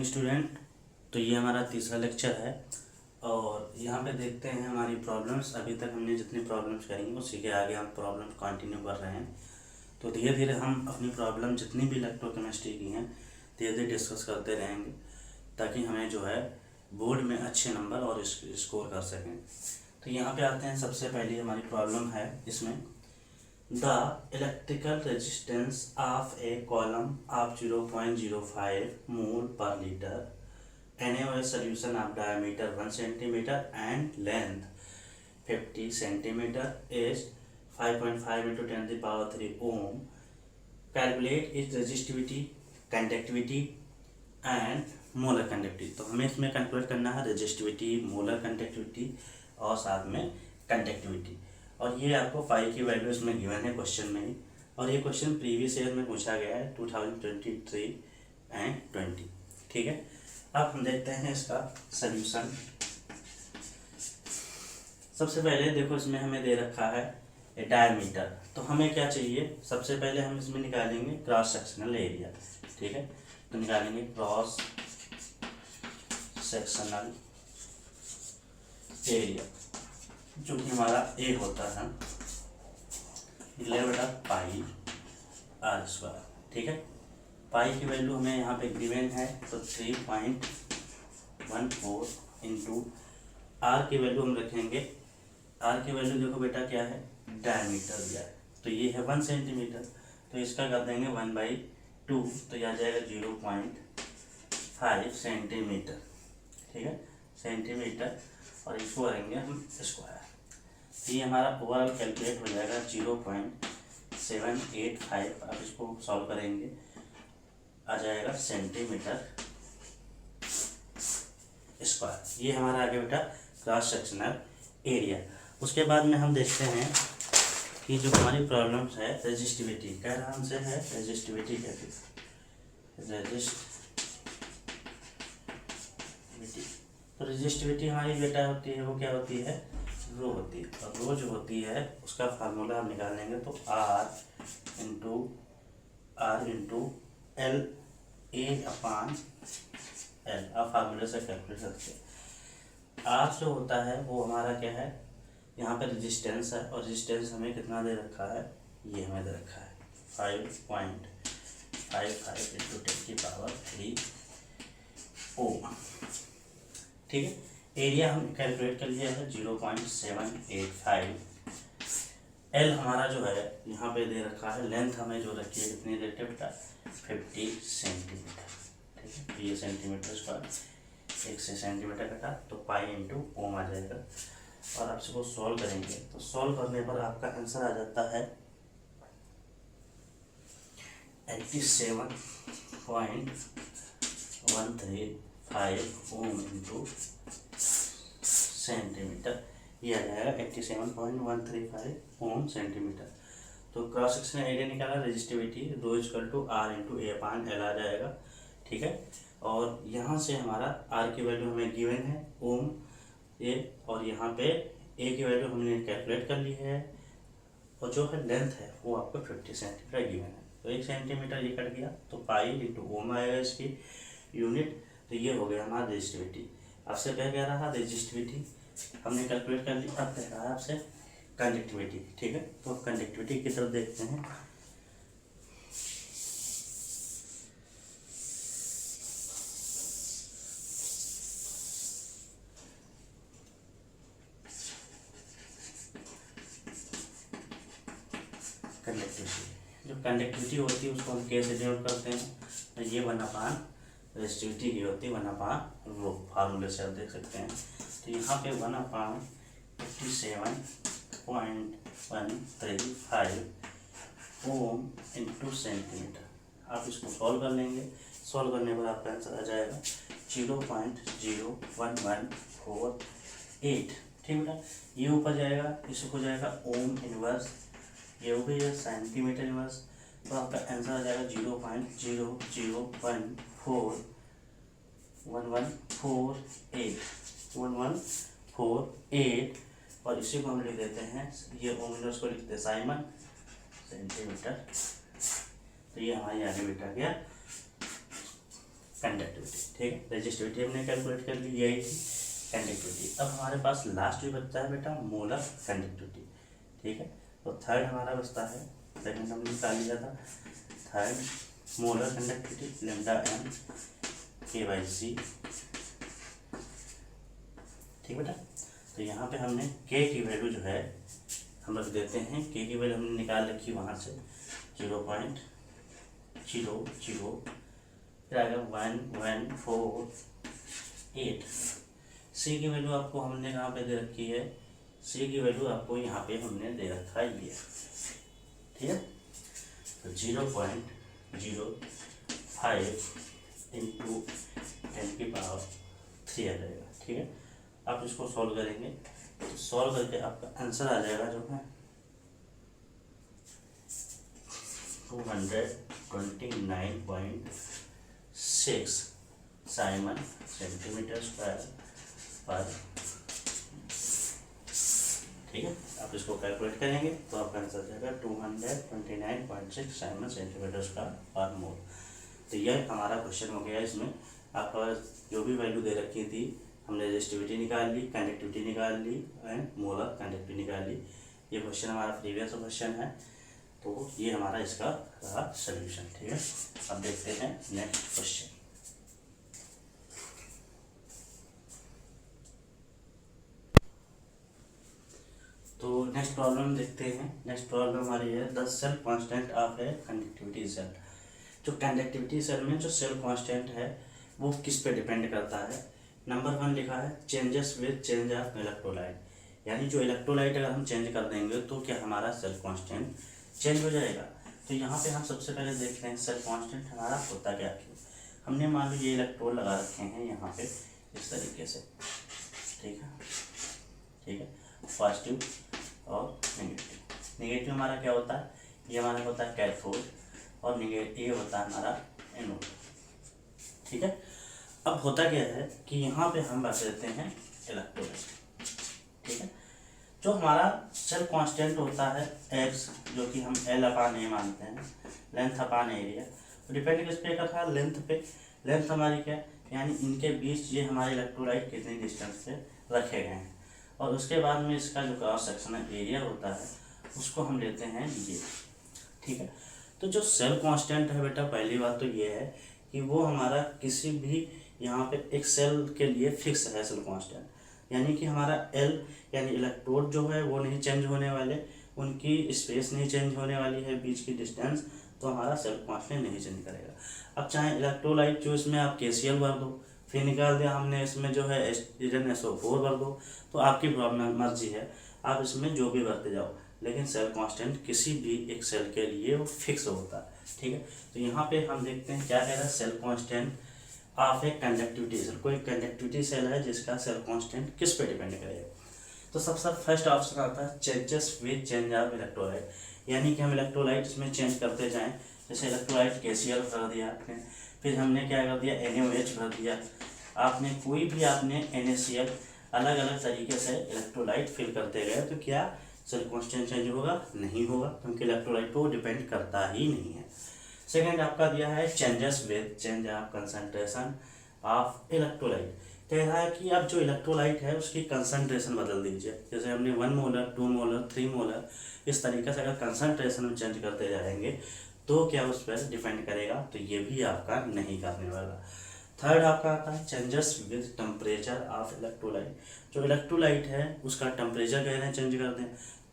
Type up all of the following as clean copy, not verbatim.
Student. तो ये हमारा तीसरा लेक्चर है और यहाँ पे देखते हैं हमारी प्रॉब्लम्स। अभी तक हमने जितनी प्रॉब्लम्स करेंगे उसी के आगे हम प्रॉब्लम्स कंटिन्यू कर रहे हैं। तो धीरे धीरे हम अपनी प्रॉब्लम जितनी भी इलेक्ट्रोकेमिस्ट्री की हैं धीरे धीरे डिस्कस करते रहेंगे ताकि हमें जो है बोर्ड में अच्छे नंबर और स्कोर कर सकें। तो यहाँ पे आते हैं, सबसे पहली हमारी प्रॉब्लम है इसमें the electrical resistance of A column of 0.05 मोल पर litre NaOH solution of diameter 1 centimeter and length 50 centimeter is 5.5 into 10 to the power 3 ohm. Calculate its resistivity, conductivity and molar conductivity. तो हमें इसमें कैलकुलेट करना है resistivity, molar conductivity और साथ में conductivity. और ये आपको पाई की वैल्यू इसमें गिवन है क्वेश्चन में ही, और ये क्वेश्चन प्रीवियस ईयर में पूछा गया है 2023 एंड 20। ठीक है, अब हम देखते हैं इसका सल्यूशन। सबसे पहले देखो इसमें हमें दे रखा है डायमीटर, तो हमें क्या चाहिए, सबसे पहले हम इसमें निकालेंगे क्रॉस सेक्शनल एरिया। ठीक है, तो निकालेंगे क्रॉस सेक्शनल एरिया जो कि हमारा ए होता है 11/पाई आर स्क्वायर। ठीक है, पाई की वैल्यू हमें यहाँ पे गिवन है तो 3.14 इंटू आर की वैल्यू हम रखेंगे। आर की वैल्यू देखो बेटा क्या है, डायमीटर दिया है, तो ये है 1 सेंटीमीटर, तो इसका कर देंगे 1/2, तो यह आ जाएगा 0.5 सेंटीमीटर। ठीक है, सेंटीमीटर, और इसको करेंगे हम स्क्वायर। ये हमारा ओवरऑल कैलकुलेट हो जाएगा 0.785। अब इसको सॉल्व करेंगे, आ जाएगा सेंटीमीटर स्क्वायर। ये हमारा आगे बेटा क्रॉस सेक्शनल एरिया। उसके बाद में हम देखते हैं कि जो हमारी प्रॉब्लम्स है रेजिस्टिविटी, कह रहा हमसे है रेजिस्टिविटी कहते हैं, रेजिस्टिविटी। तो रेजिस्टिविटी हमारी बेटा होती है, वो क्या होती है, रो होती है, और रो जो होती है उसका फार्मूला हम निकाल लेंगे तो R इंटू L A/L। आप फार्मूले से कैलकुलेट करते हैं। R जो होता है वो हमारा क्या है, यहाँ पे रेजिस्टेंस है, और रेजिस्टेंस हमें कितना दे रखा है, ये हमें दे रखा है 5.55 इंटू 10⁻³ ओम। ठीक है, एरिया हम कैलकुलेट कर लिया है 0.785। एल हमारा जो है यहाँ पे दे रखा है, लेंथ हमें जो रखी है कितनी दे रखी है बेटा, 50 सेंटीमीटर। ठीक है, तो ये सेंटीमीटर स्क्वायर, 1 से सेंटीमीटर कटा तो पाई इंटू ओम आ जाएगा। और आप इसको सॉल्व करेंगे तो सॉल्व करने पर आपका आंसर आ जाता है 87.135 ओम इंटू सेंटीमीटर। ये आ जाएगा 87.135 ओम सेंटीमीटर। तो क्रॉस सेक्शनल एरिया निकाला, resistivity rho equal to R into A/L आ जाएगा। ठीक है, और यहाँ से हमारा R की वैल्यू हमें गिवन है ओम ए, और यहाँ पे A की वैल्यू हमने कैलकुलेट कर ली है, और जो है लेंथ है वो आपको 50 सेंटीमीटर गिवन है। तो 1 सेंटीमीटर ये कट गया तो पाई इंटू ओम आएगा इसकी यूनिट। तो ये हो गया हमारा रेजिस्टिविटी। आपसे क्या कह रहा है, रेजिस्टिविटी हमने कैलकुलेट कर ली, अब कह रहा है आपसे कंडक्टिविटी। ठीक है, तो कंडक्टिविटी की तरफ देखते हैं। कंडक्टिविटी, जो कंडक्टिविटी होती है उसको हम कैसे डिनोट करते हैं, तो ये 1/, रेजिस्टिविटी की होती है 1/, रो फार्मूले से आप देख सकते हैं। तो यहाँ पे 1/57.135 ओम इंटू सेंटीमीटर। आप इसको सॉल्व कर लेंगे, सॉल्व करने पर आपका आंसर आ जाएगा 0.01148। ठीक है, ये ऊपर जाएगा, इसको जाएगा ओम इनवर्स, ये हो गई है सेंटीमीटर इनवर्स, तो आपका आंसर आ जाएगा 0.00148 और इसी को हम लिख देते हैं, ये ओम इनवर्स को लिखते हैं साइमन सेंटीमीटर। तो ये हमारी आगे बेटा गया कंडक्टिविटी, ठीक है। रेजिस्टिविटी हमने कैलकुलेट कर ली, यही थी कंडक्टिविटी। अब हमारे पास लास्ट भी बचता है बेटा मोलर कंडक्टिविटी, ठीक है। तो थर्ड हमारा बचता है, सेकंड हमने निकाल लिया था, third molar conductivity lambda M के/c, ठीक बेटा। तो यहाँ पे हमने के की वैल्यू जो है हम रख देते हैं, के की वैल्यू हमने निकाल रखी वहाँ से 0.00, फिर आएगा 1148। सी की वैल्यू आपको हमने कहाँ पे दे रखी है, सी की वैल्यू आपको यहाँ पे हमने दे रखा है ये, ठीक है। तो 0.05 इंटू 10⁻³ आ जाएगा, ठीक है। आप इसको सॉल्व करेंगे तो सॉल्व करके आपका आंसर आ जाएगा जो है 229.6 साइमन सेंटीमीटर स्क्वायर पर, ठीक है। आप इसको कैलकुलेट करेंगे तो आपका आंसर आ जाएगा 229.6 साइमन सेंटीमीटर स्क्वायर पर मोल। तो यह हमारा क्वेश्चन हो गया। इसमें आपका जो भी वैल्यू दे रखी थी, हमने रेजिस्टिविटी निकाल ली, कंडक्टिविटी निकाल ली एंड मोलर कंडक्टिविटी निकाल ली। ये क्वेश्चन हमारा प्रीवियस क्वेश्चन है, तो ये हमारा इसका रहा सॉल्यूशन, ठीक है। अब देखते हैं नेक्स्ट क्वेश्चन। तो नेक्स्ट प्रॉब्लम देखते हैं। नेक्स्ट प्रॉब्लम हमारी है the cell constant of a conductivity cell. जो कंडक्टिविटी सेल में जो सेल कांस्टेंट है वो किस पे डिपेंड करता है। नंबर 1 लिखा है changes with change of electrolyte, यानी जो इलेक्ट्रोलाइट अगर हम चेंज कर देंगे तो क्या हमारा सेल कांस्टेंट चेंज हो जाएगा। तो यहाँ पे हम सबसे पहले देखते हैं सेल कांस्टेंट हमारा होता क्या है। हमने मान लो ये इलेक्ट्रोड लगा रखे हैं यहाँ पे इस तरीके से, ठीक है, ठीक है, पॉजिटिव और नेगेटिव। नेगेटिव हमारा क्या होता है, ये हमारा होता है कैथोड और नेगेटिव होता है हमारा एनोड, ठीक है। अब होता क्या है कि यहाँ पे हम रख देते हैं इलेक्ट्रोलाइट, ठीक है। जो हमारा सेल कांस्टेंट होता है एक्स, जो कि हम L/A मानते हैं, लेंथ अपान एरिया, तो डिपेंड किस पे करता है, लेंथ पे। लेंथ हमारी क्या, यानी इनके बीच ये हमारे इलेक्ट्रोलाइट कितनी डिस्टेंस पे रखे गए हैं, और उसके बाद में इसका जो क्रॉस सेक्शनल एरिया होता है उसको हम लेते हैं ये, ठीक है। तो जो सेल कांस्टेंट है बेटा, पहली बात तो ये है कि वो हमारा किसी भी यहाँ पे एक सेल के लिए फिक्स है सेल कांस्टेंट, यानी कि हमारा L यानी इलेक्ट्रोड जो है वो नहीं चेंज होने वाले, उनकी स्पेस नहीं चेंज होने वाली है, बीच की डिस्टेंस, तो हमारा सेल कांस्टेंट नहीं चेंज करेगा। अब चाहे इलेक्ट्रोलाइट जो इसमें आप KCl भर दो, फिर निकाल दिया हमने इसमें जो है H2SO4 भर दो, तो आपकी मर्जी है, आप इसमें जो भी भरते जाओ, लेकिन सेल कांस्टेंट किसी भी एक सेल के लिए वो फिक्स होता है, ठीक है। तो यहाँ पे हम देखते हैं क्या कह रहा है, cell constant of a conductivity cell. कोई कंडक्टिविटी सेल है जिसका सेल कांस्टेंट किस पे डिपेंड करेगा। तो सबसे फर्स्ट ऑप्शन आता है changes with change of electrolyte, यानी कि हम इलेक्ट्रोलाइट इसमें चेंज करते जाएं। जैसे इलेक्ट्रोलाइट KCl भर दिया आपने, फिर हमने क्या कर दिया NaOH भर दिया, आपने कोई भी आपने NaCl, अलग अलग तरीके से इलेक्ट्रोलाइट फिल करते गए, तो क्या सेल कांस्टेंट चेंज होगा, नहीं होगा, क्योंकि इलेक्ट्रोलाइट को डिपेंड करता ही नहीं है। सेकेंड आपका दिया है changes with change of concentration of electrolyte, कह रहा है कि अब जो इलेक्ट्रोलाइट है उसकी कंसंट्रेशन बदल दीजिए। जैसे हमने 1 मोलर 2 मोलर 3 मोलर इस तरीके से अगर कंसंट्रेशन हम चेंज करते जाएंगे तो क्या उस पर डिपेंड करेगा, तो ये भी आपका नहीं करने वाला। थर्ड आपका आता है changes with temperature of electrolyte, जो इलेक्ट्रोलाइट है उसका टेम्परेचर कह रहे हैं चेंज कर दें,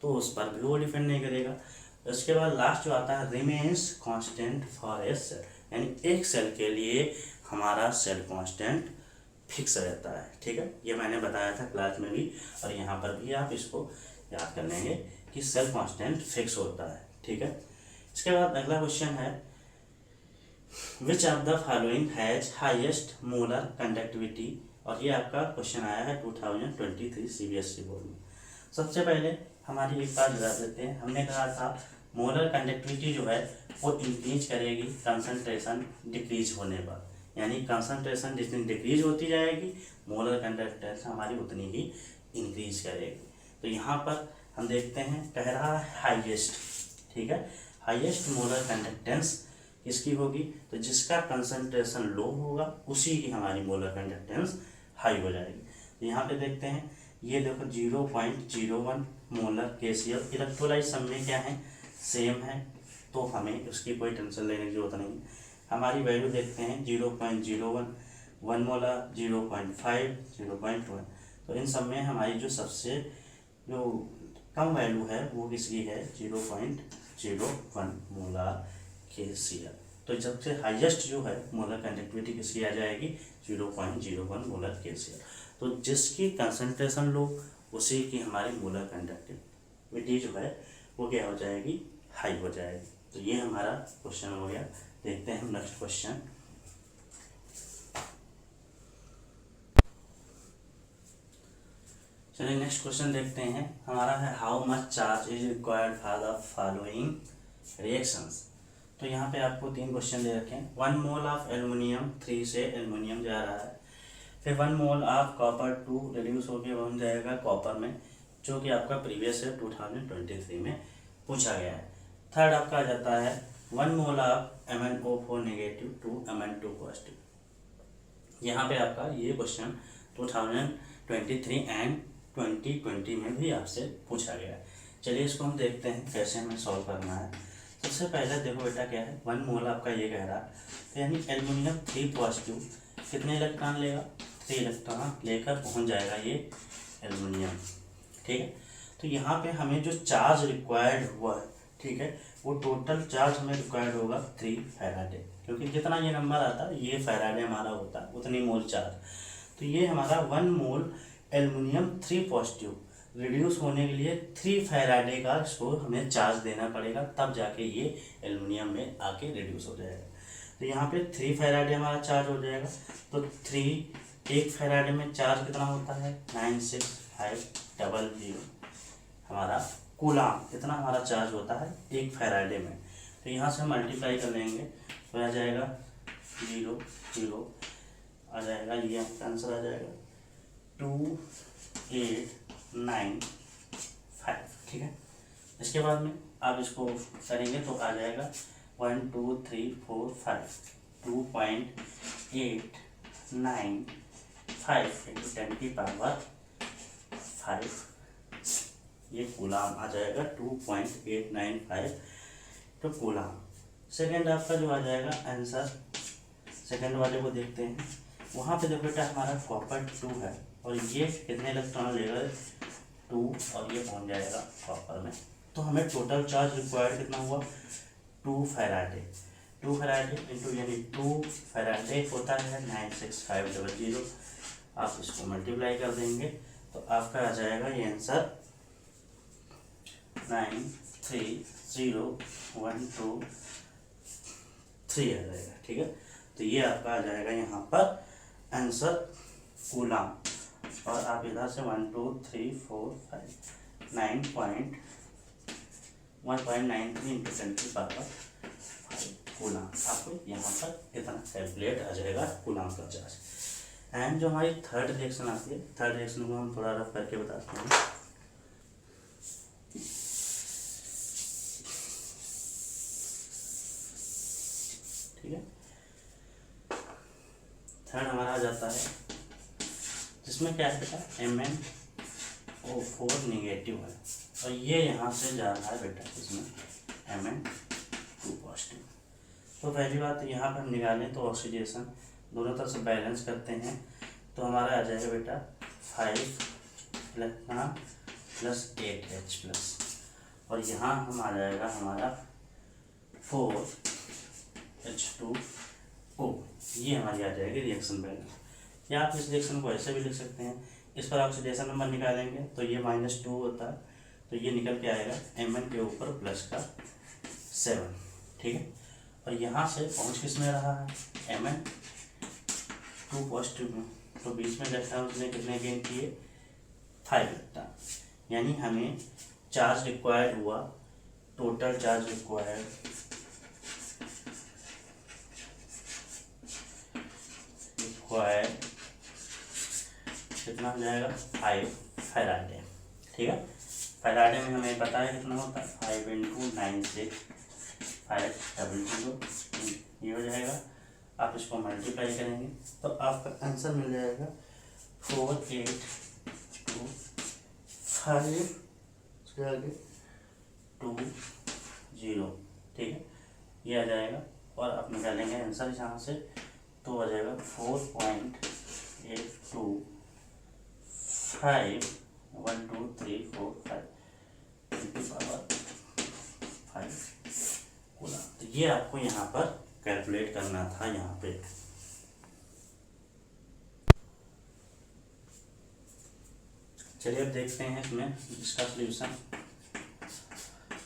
तो उस पर भी वो डिपेंड नहीं करेगा। उसके बाद लास्ट जो आता है remains constant for a cell, यानी एक सेल के लिए हमारा सेल कांस्टेंट फिक्स रहता है, ठीक है। ये मैंने बताया था क्लास में भी, और यहाँ पर भी आप इसको याद कर लेंगे कि सेल कांस्टेंट फिक्स होता है, ठीक है। इसके बाद अगला क्वेश्चन है which of the following has highest molar conductivity, और ये आपका क्वेश्चन आया है 2023 CBSE बोर्ड में। सबसे पहले हमारी एक बात बता देते हैं, हमने कहा था मोलर कंडक्टिविटी जो है वो इंक्रीज करेगी कंसंट्रेशन डिक्रीज होने पर, यानी कंसंट्रेशन जितनी डिक्रीज होती जाएगी मोलर कंडक्टेंस हमारी उतनी ही इंक्रीज करेगी। तो यहाँ पर हम देखते हैं कह रहा है हाईएस्ट, ठीक है, हाईएस्ट मोलर कंडक्टेंस किसकी होगी? तो जिसका कंसंट्रेशन लो होगा उसी की हमारी मोलर कंडक्टेंस हाई हो जाएगी। तो यहाँ पे देखते हैं, ये देखो 0.01 मोलर KCl। इलेक्ट्रोलाइट सब में क्या है? सेम है, तो हमें उसकी कोई टेंशन लेने की जरूरत नहीं। हमारी वैल्यू देखते हैं 0.01, 1 मोलर, 0.5, 0.1। तो इन सब में हमारी जो सबसे जो कम वैल्यू है वो किसकी है? 0.01 मोलर KCl। तो सबसे हाईएस्ट जो है मोलर कंडक्टिविटी किसकी आ जाएगी? 0.01 मोलर KCl। तो जिसकी कंसंट्रेशन लो उसी की हमारी मोलर कंडक्टिविटी जो है वो क्या हो जाएगी? हाई हो जाएगी। तो ये हमारा क्वेश्चन हो गया। देखते हैं हम नेक्स्ट क्वेश्चन। चलिए नेक्स्ट क्वेश्चन देखते हैं। हमारा है how much charge is required for the following reactions. तो यहाँ पे आपको 3 क्वेश्चन दे रखे हैं। 1 मोल ऑफ एल्युमिनियम, 3 से एल्युमिनियम जा रहा है। फिर 1 मोल ऑफ कॉपर 2 रिड्यूस होकर बन जाएगा कॉपर में, जो कि आपका प्रीवियस है 2023 में पूछा गया है। थर्ड आपका आ जाता है 1 mole of MnO4 negative to Mn2 positive. यहाँ पे आपका ये क्वेश्चन 2023 एंड 2020 में भी आपसे पूछा गया है। चलिए इसको हम देखते हैं कैसे हमें सॉल्व करना है। सबसे पहले देखो बेटा क्या है, 1 मोल आपका ये कह रहा है, तो यानी एल्युमिनियम 3 पॉजिटिव कितने इलेक्ट्रॉन लेगा? 3 इलेक्ट्रॉन लेकर पहुंच जाएगा ये एल्युमिनियम। ठीक है, तो यहाँ पे हमें जो चार्ज रिक्वायर्ड हुआ है, ठीक है, वो टोटल चार्ज हमें रिक्वायर्ड होगा 3 फैराडे, क्योंकि जितना ये नंबर आता है ये फैराडे हमारा होता है, उतनी मोल चार्ज। तो ये हमारा 1 मोल एल्युमिनियम 3 पॉजिटिव रिड्यूस होने के लिए 3 फैराडे का इसको हमें चार्ज देना पड़ेगा, तब जाके ये एल्युमिनियम में आके रिड्यूस हो जाएगा। तो यहाँ पे 3 फैराडे हमारा चार्ज हो जाएगा। तो 1 फैराडे में चार्ज कितना होता है? 96500 हमारा कूलाम, इतना हमारा चार्ज होता है 1 फैराडे में। तो यहाँ से मल्टीप्लाई कर लेंगे तो आ जाएगा 0 0 आ जाएगा, ये आपका आंसर आ जाएगा 2895। ठीक है, इसके बाद में आप इसको करेंगे तो आ जाएगा 1 2 3 4 5 2.895 इंटू 10 की पावर 5, ये कूलाम आ जाएगा 2.895 तो कूलाम। सेकेंड आपका जो आ जाएगा आंसर, सेकेंड वाले को देखते हैं। वहाँ पे देखो बेटा हमारा कॉपर 2 है और ये कितने इलेक्ट्रॉन लेगा? 2, और ये पहुँच जाएगा कॉपर में। तो हमें टोटल चार्ज रिक्वायर्ड कितना हुआ? 2 फैराडे। 2 फैराडे इंटू यानी 2 फैराडे होता है 96500। आप इसको मल्टीप्लाई कर देंगे तो आपका आ जाएगा ये आंसर 93012 आ जाएगा। ठीक है, तो ये आपका आ जाएगा यहाँ पर आंसर कूलाम। और आप इधर से 1 2 3 4 5 1.93 इंटू 10 की पावर 5 कूलाम। आपको यहाँ पर इतना कैलकुलेट आ जाएगा कूलाम का चार्ज। एंड जो हमारी थर्ड रिएक्शन आती है, थर्ड रिएक्शन को हम थोड़ा रफ करके बताते हैं। ठीक है, थर्ड हमारा आ जाता है जिसमें क्या है बेटा MnO4 नेगेटिव है और ये यहाँ से जा रहा है बेटा इसमें Mn2 पॉजिटिव। तो पहली बात यहाँ पर हम निकालें तो ऑक्सीडेशन दोनों तरफ से बैलेंस करते हैं तो हमारा आ जाएगा बेटा 5 इलेक्ट्रॉन प्लस 8H प्लस, और यहाँ हम आ जाएगा हमारा 4H2O। ये हमारी आ जाएगी रिएक्शन बैलेंस। या आप इस रिएक्शन को ऐसे भी लिख सकते हैं, इस पर ऑक्सीडेशन नंबर निकालेंगे तो ये -2 होता है, तो ये निकल के आएगा Mn के ऊपर प्लस का 7। ठीक है, और यहाँ से पहुँच किस में रहा है? Mn2 पॉजिटिव में, तो बीच में इलेक्ट्रॉन उसने कितने गेन किए? 5 इलेक्ट्रॉन। यानी हमें चार्ज रिक्वायर्ड हुआ, टोटल चार्ज रिक्वायर्ड कितना हो जाएगा? 5 फैराडे। ठीक है, फैराडे में हमें पता है कितना होता है 5 × 96500 × ये हो जाएगा। आप इसको मल्टीप्लाई करेंगे तो आपका आंसर मिल जाएगा 4825 उसके आगे 20, ठीक है, ये आ जाएगा। और आप निकालेंगे आंसर यहाँ से तो आ जाएगा 4.825 1 2 3 4 5 5 कूलम। तो ये आपको यहाँ पर कैलकुलेट करना था यहाँ पे। चलिए अब देखते हैं इसमें इसका सोल्यूशन।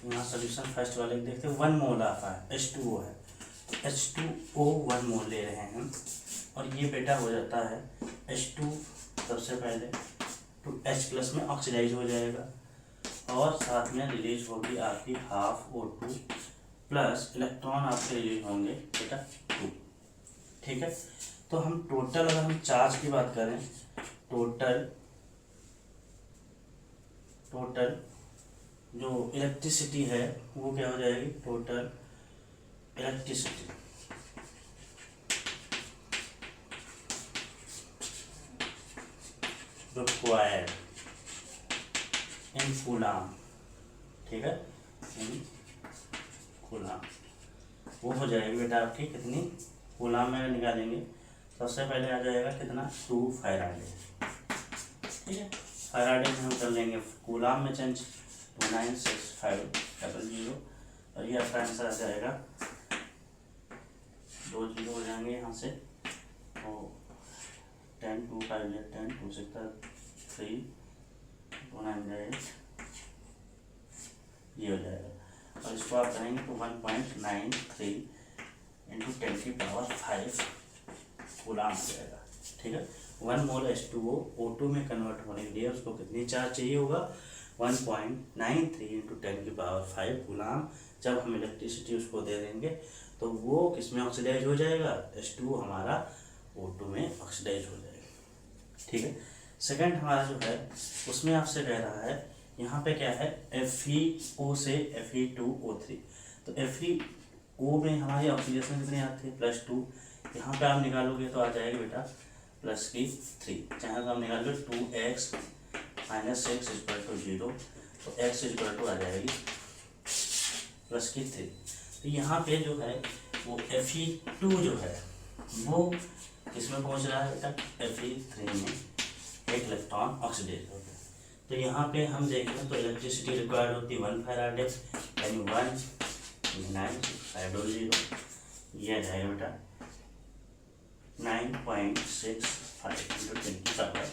यहाँ सोल्यूशन फर्स्ट वाले देखते हैं। 1 मोल आता है, H2O है, H2O 1 मोल ले रहे हैं हम, और ये बेटा हो जाता है H2 सबसे पहले टू H+ में ऑक्सीडाइज हो जाएगा, और साथ में रिलीज होगी आपकी हाफ O2 प्लस इलेक्ट्रॉन आपके रिलीज होंगे बेटा 2, ठीक है। तो हम टोटल, अगर हम चार्ज की बात करें, टोटल जो इलेक्ट्रिसिटी है वो क्या हो जाएगी, total electricity required in coulomb, ठीक है, इन कूलम, वो हो जाएगी बेटा आपकी कितनी, कूलम में निकालेंगे सबसे पहले आ जाएगा कितना 2 फैराडे, ठीक है। फैराडे में हम कर लेंगे कूलम में चेंज 29650, और ये आपका आंसर आ जाएगा 2 0 हो जाएंगे यहाँ से, तो 10 2 5 10 2 6 3 2 9 8 ये हो जाएगा। और इसको आप करेंगे तो 1.93 इंटू 10⁵ कूलम आ जाएगा, ठीक है। 1 मोल H2O O2 में कन्वर्ट होने के लिए उसको कितनी चार्ज चाहिए होगा, 1.93 इंटू 10⁵ कूलम। जब हम इलेक्ट्रिसिटी उसको दे देंगे तो वो किस में ऑक्सीडाइज हो जाएगा, H2O हमारा O2 में ऑक्सीडाइज हो जाएगा, ठीक है। सेकंड हमारा जो है उसमें आपसे कह रहा है यहाँ पे क्या है, FeO से Fe2O3, तो FeO में हमारी ऑक्सीडेशन कितनी आती है +2, यहाँ पे आप निकालोगे तो आ जाएगा बेटा +3, चाहे तो आप निकाल लो 2x - x = 0, तो x = आ जाएगी +3। तो यहाँ पे जो है वो Fe2 जो है वो किसमें पहुँच रहा है बेटा, Fe3 में एक इलेक्ट्रॉन ऑक्सीडाइज हो गया। तो यहाँ पे हम देखें तो इलेक्ट्रिसिटी रिक्वायर्ड होती है 1 फैराडे, यानी 1.965 ये आ जाएगा बेटा 9.65 इंटू 10⁴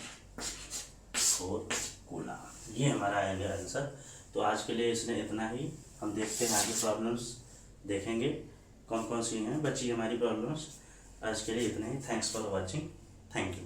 कूलम, ये हमारा आएगा आंसर। तो आज के लिए इसने इतना ही, हम देखते हैं आगे प्रॉब्लम्स देखेंगे कौन कौन सी हैं बची हमारी प्रॉब्लम्स। आज के लिए इतना ही, thanks for watching, thank you.